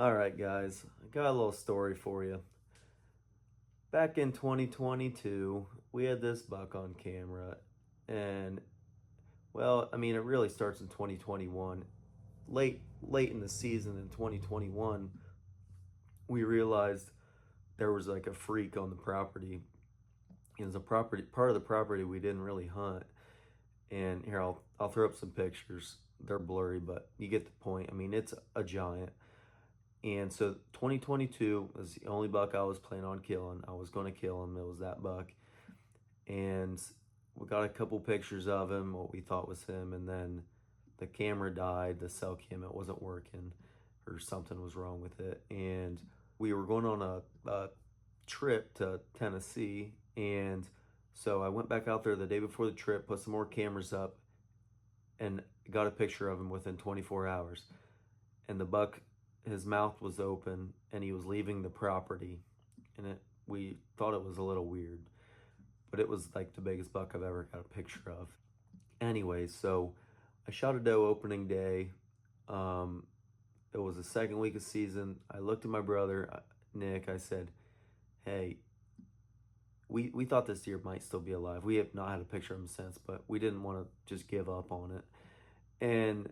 All right, guys, I got a little story for you. Back in 2022, we had this buck on camera, and well, I mean, it really starts in 2021. Late in the season in 2021, we realized there was like a freak on the property. It was a property part of the property we didn't really hunt. And here I'll throw up some pictures. They're blurry, but you get the point. I mean, it's a giant. And so 2022 was the only buck I was planning on killing. I was going to kill him. It was that buck. And we got a couple pictures of him, what we thought was him. And then the camera died, the cell cam, it wasn't working or something was wrong with it. And we were going on a trip to Tennessee. And so I went back out there the day before the trip, put some more cameras up, and got a picture of him within 24 hours. And the buck, his mouth was open and he was leaving the property, and we thought it was a little weird, but it was like the biggest buck I've ever got a picture of. Anyway, so I shot a doe opening day. um it was the second week of season. I looked at my brother, Nick. I said, hey, we thought this deer might still be alive. We have not had a picture of him since, but we didn't want to just give up on it. And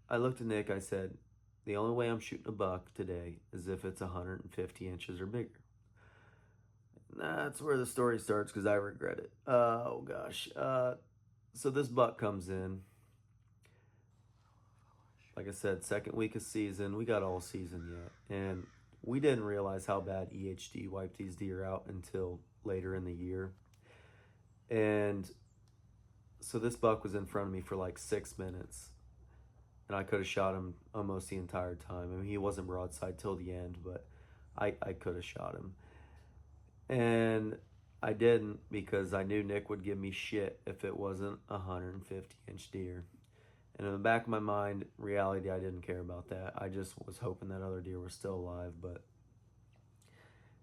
I looked at Nick. I said, the only way I'm shooting a buck today is if it's 150 inches or bigger. That's where the story starts because I regret it. Oh gosh. So this buck comes in. Like I said, second week of season. We got all season yet, and we didn't realize how bad EHD wiped these deer out until later in the year. And so this buck was in front of me for like 6 minutes, and I could have shot him almost the entire time. I mean, he wasn't broadside till the end, but I could have shot him. And I didn't because I knew Nick would give me shit if it wasn't a 150-inch deer. And in the back of my mind, reality, I didn't care about that. I just was hoping that other deer was still alive. But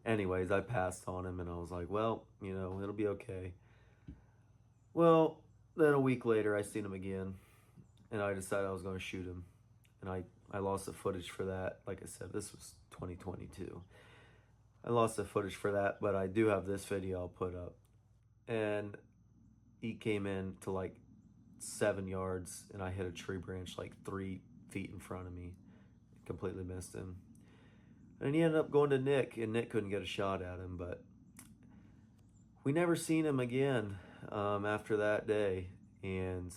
anyways, I passed on him and I was like, well, it'll be okay. Well, then a week later, I seen him again and I decided I was going to shoot him. And I lost the footage for that. Like I said, this was 2022. I lost the footage for that, but I do have this video I'll put up. And he came in to like 7 yards, and I hit a tree branch like 3 feet in front of me. Completely missed him. And he ended up going to Nick, and Nick couldn't get a shot at him, but we never seen him again after that day. And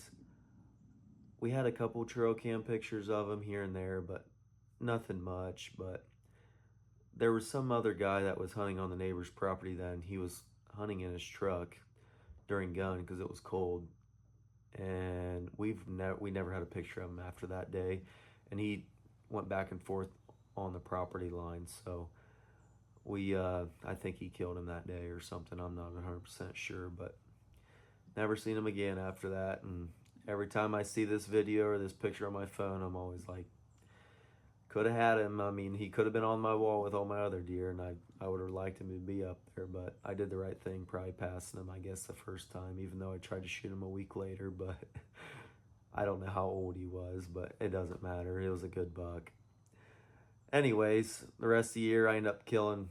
we had a couple trail cam pictures of him here and there, but nothing much. But there was some other guy that was hunting on the neighbor's property then. He was hunting in his truck during gun because it was cold. And we never had a picture of him after that day. And he went back and forth on the property line. So I think he killed him that day or something. I'm not 100% sure, but never seen him again after that. And every time I see this video or this picture on my phone, I'm always like, could have had him. I mean, he could have been on my wall with all my other deer, and I would have liked him to be up there, but I did the right thing, probably passing him, I guess, the first time, even though I tried to shoot him a week later. But I don't know how old he was, but it doesn't matter. It was a good buck. Anyways, the rest of the year, I ended up killing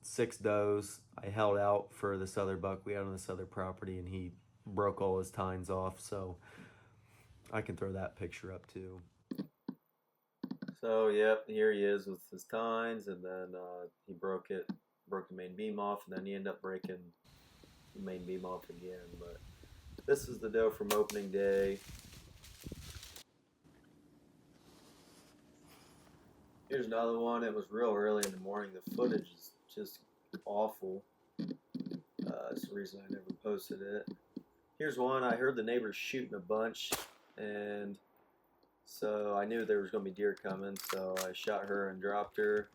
6 does. I held out for this other buck we had on this other property, and he broke all his tines off, so I can throw that picture up too. So, yep, here he is with his tines, and then he broke the main beam off, and then he ended up breaking the main beam off again. But this is the doe from opening day. Here's another one. It was real early in the morning. The footage is just awful. That's the reason I never posted it. Here's one. I heard the neighbors shooting a bunch, and so I knew there was going to be deer coming, so I shot her and dropped her.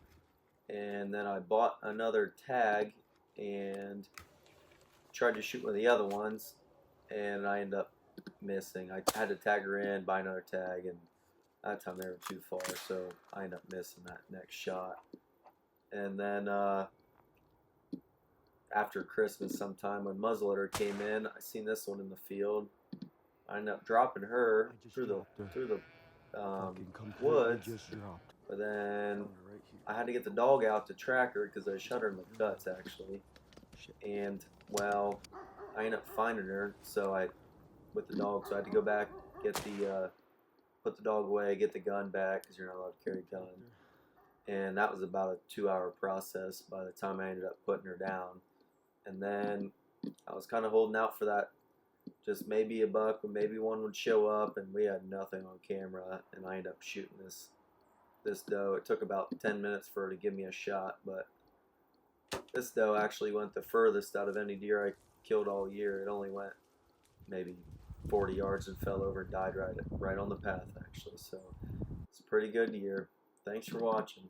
And then I bought another tag and tried to shoot one of the other ones, and I ended up missing. I had to tag her in, buy another tag, and that time they were too far, so I ended up missing that next shot. And then after Christmas sometime when Muzzleloader came in, I seen this one in the field. I ended up dropping her through the woods. But then I had to get the dog out to track her because I shot her in the guts actually. And well, I ended up finding her, with the dog, so I had to go back, get put the dog away, get the gun back because you're not allowed to carry a gun. And that was about a 2-hour process by the time I ended up putting her down. And then I was kind of holding out for that, just maybe a buck, but maybe one would show up, and we had nothing on camera. And I ended up shooting this doe. It took about 10 minutes for her to give me a shot, but this doe actually went the furthest out of any deer I killed all year. It only went maybe 40 yards and fell over and died right on the path actually. So it's a pretty good year. Thanks for watching.